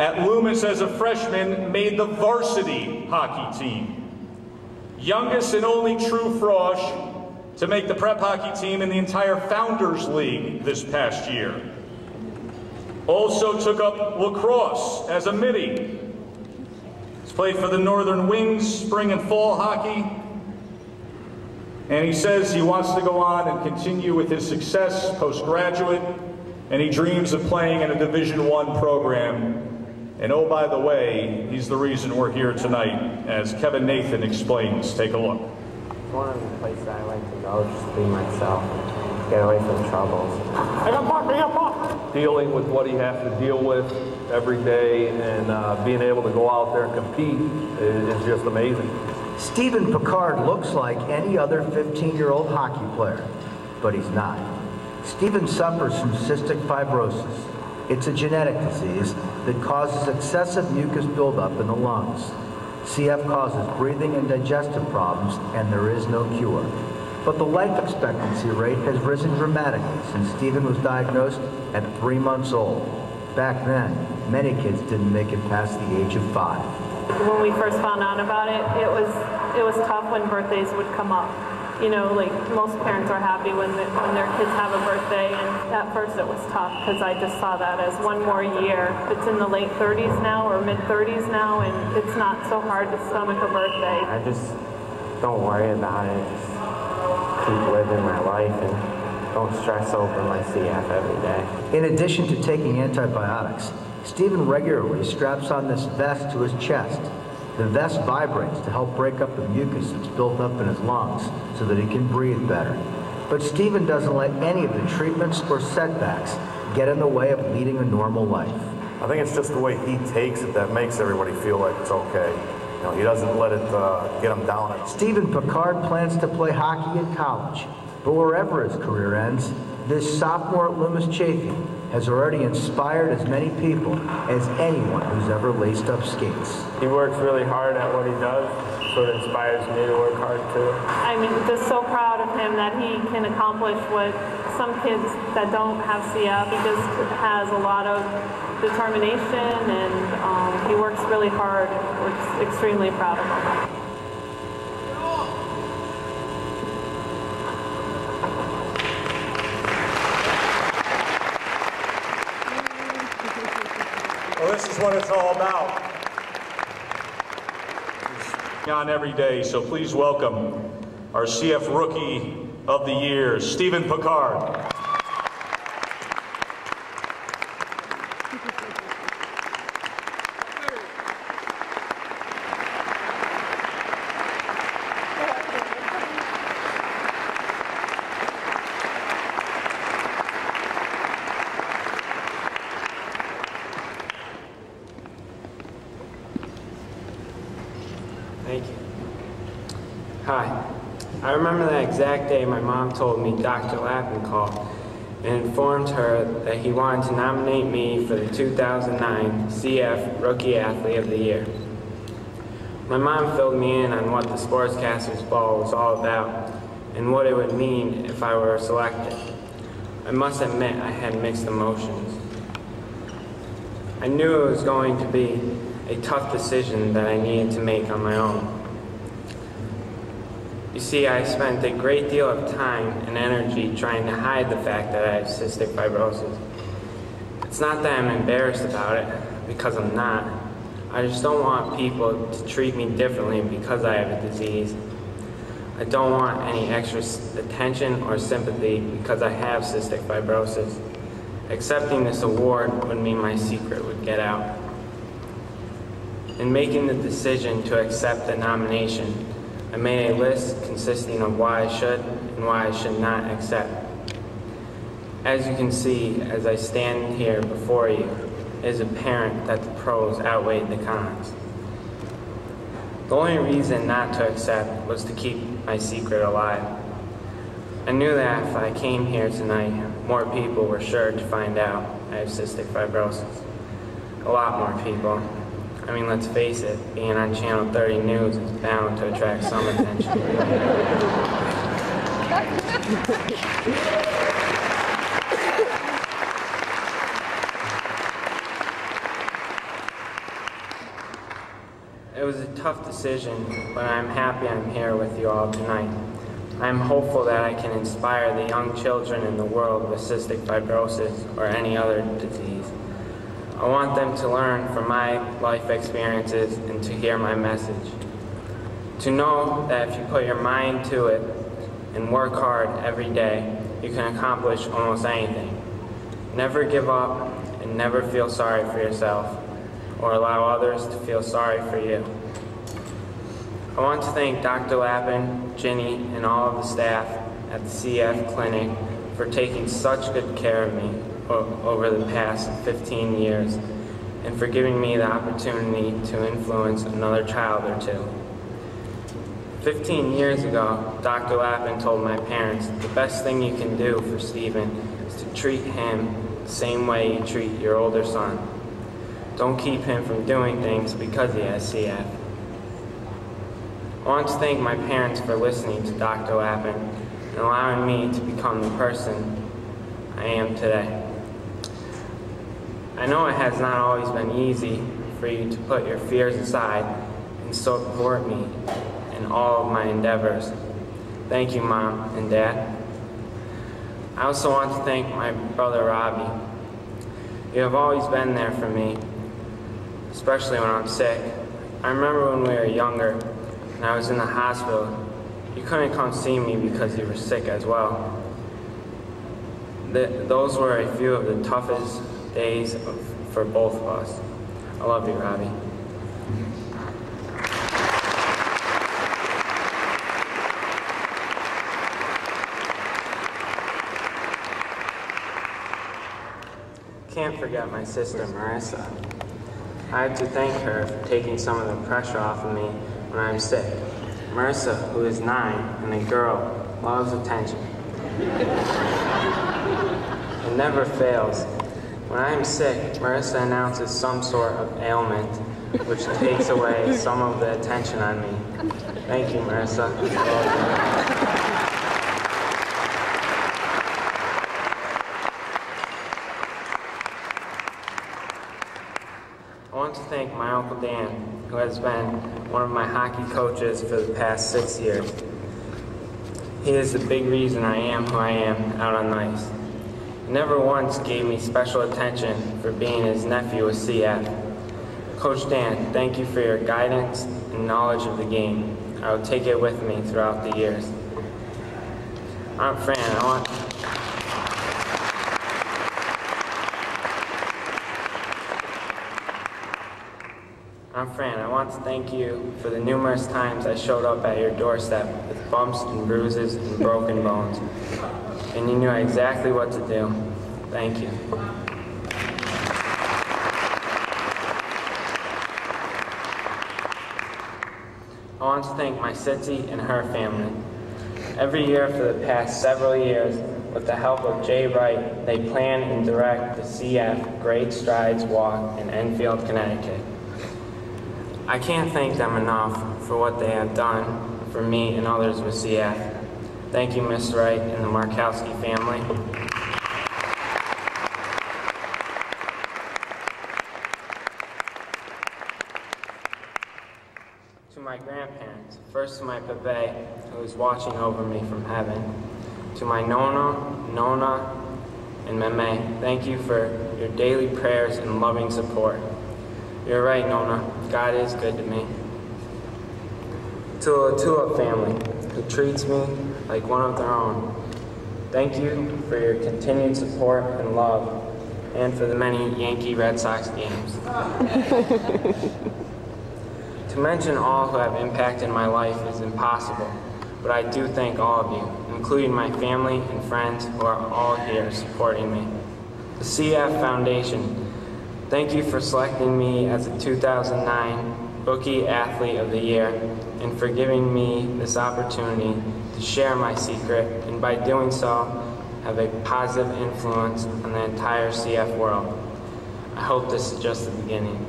At Loomis as a freshman, made the varsity hockey team. Youngest and only true Frosh to make the prep hockey team in the entire Founders League this past year. Also took up lacrosse as a middie. He's played for the Northern Wings spring and fall hockey. And he says he wants to go on and continue with his success postgraduate, and he dreams of playing in a Division I program. And oh, by the way, he's the reason we're here tonight, as Kevin Nathan explains. Take a look. One of the places I like to go, just to be myself, get away from troubles. Dealing with what he has to deal with every day and being able to go out there and compete is just amazing. Stephen Picard looks like any other 15-year-old hockey player, but he's not. Stephen suffers from cystic fibrosis. It's a genetic disease that causes excessive mucus buildup in the lungs. CF causes breathing and digestive problems, and there is no cure. But the life expectancy rate has risen dramatically since Stephen was diagnosed at 3 months old. Back then, many kids didn't make it past the age of 5. When we first found out about it, it was tough when birthdays would come up. You know, like most parents are happy when their kids have a birthday, and at first it was tough because I just saw that as one more year. It's in the late 30s now or mid 30s now, and it's not so hard to stomach a birthday. I just don't worry about it. Just keep living my life and don't stress over my CF every day. In addition to taking antibiotics, Stephen regularly straps on this vest to his chest. The vest vibrates to help break up the mucus that's built up in his lungs so that he can breathe better. But Stephen doesn't let any of the treatments or setbacks get in the way of leading a normal life. I think it's just the way he takes it that makes everybody feel like it's okay. You know, he doesn't let it get him down. Stephen Picard plans to play hockey in college, but wherever his career ends, this sophomore at Loomis Chaffee has already inspired as many people as anyone who's ever laced up skates. He works really hard at what he does, so it inspires me to work hard too. I'm just so proud of him that he can accomplish what some kids that don't have CF, he just has a lot of determination and he works really hard. We're extremely proud of him. Well, this is what it's all about. It's on every day, so please welcome our CF Rookie of the Year, Stephen Picard. Thank you. Hi. I remember that exact day my mom told me Dr. Lappin called and informed her that he wanted to nominate me for the 2009 CF Rookie Athlete of the Year. My mom filled me in on what the Sportscasters Ball was all about and what it would mean if I were selected. I must admit I had mixed emotions. I knew it was going to be a tough decision that I needed to make on my own. You see, I spent a great deal of time and energy trying to hide the fact that I have cystic fibrosis. It's not that I'm embarrassed about it, because I'm not. I just don't want people to treat me differently because I have a disease. I don't want any extra attention or sympathy because I have cystic fibrosis. Accepting this award would mean my secret would get out. In making the decision to accept the nomination, I made a list consisting of why I should and why I should not accept. As you can see, as I stand here before you, it is apparent that the pros outweighed the cons. The only reason not to accept was to keep my secret alive. I knew that if I came here tonight, more people were sure to find out I have cystic fibrosis. A lot more people. I mean, let's face it, being on Channel 30 News is bound to attract some attention. It was a tough decision, but I'm happy I'm here with you all tonight. I'm hopeful that I can inspire the young children in the world with cystic fibrosis or any other disease. I want them to learn from my life experiences and to hear my message. To know that if you put your mind to it and work hard every day, you can accomplish almost anything. Never give up and never feel sorry for yourself or allow others to feel sorry for you. I want to thank Dr. Lappin, Ginny, and all of the staff at the CF Clinic for taking such good care of me over the past 15 years and for giving me the opportunity to influence another child or two. 15 years ago, Dr. Lappin told my parents the best thing you can do for Stephen is to treat him the same way you treat your older son. Don't keep him from doing things because he has CF. I want to thank my parents for listening to Dr. Lappin and allowing me to become the person I am today. I know it has not always been easy for you to put your fears aside and support me in all of my endeavors. Thank you, Mom and Dad. I also want to thank my brother Robbie. You have always been there for me, especially when I'm sick. I remember when we were younger and I was in the hospital, you couldn't come see me because you were sick as well. Those were a few of the toughest days for both of us. I love you, Robbie. Can't forget my sister, Marissa. I have to thank her for taking some of the pressure off of me when I'm sick. Marissa, who is 9 and a girl, loves attention. It never fails. When I am sick, Marissa announces some sort of ailment, which takes away some of the attention on me. Thank you, Marissa. I want to thank my Uncle Dan, who has been one of my hockey coaches for the past 6 years. He is the big reason I am who I am out on the ice. He never once gave me special attention for being his nephew with CF. Coach Dan, thank you for your guidance and knowledge of the game. I will take it with me throughout the years. Aunt Fran, I want to thank you for the numerous times I showed up at your doorstep with bumps and bruises and broken bones. And you knew exactly what to do. Thank you. I want to thank my Sitzy and her family. Every year for the past several years, with the help of Jay Wright, they plan and direct the CF Great Strides Walk in Enfield, Connecticut. I can't thank them enough for what they have done for me and others with CF. Thank you, Ms. Wright and the Markowski family. To my grandparents, first to my Pepe, who is watching over me from heaven. To my Nona, and Meme, thank you for your daily prayers and loving support. You're right, Nona. God is good to me. To the Tulip family, who treats me like one of their own. Thank you for your continued support and love, and for the many Yankee-Red Sox games. To mention all who have impacted my life is impossible, but I do thank all of you, including my family and friends who are all here supporting me. The CF Foundation, thank you for selecting me as the 2009 Bookie Athlete of the Year and for giving me this opportunity to share my secret and by doing so have a positive influence on the entire CF world. I hope this is just the beginning.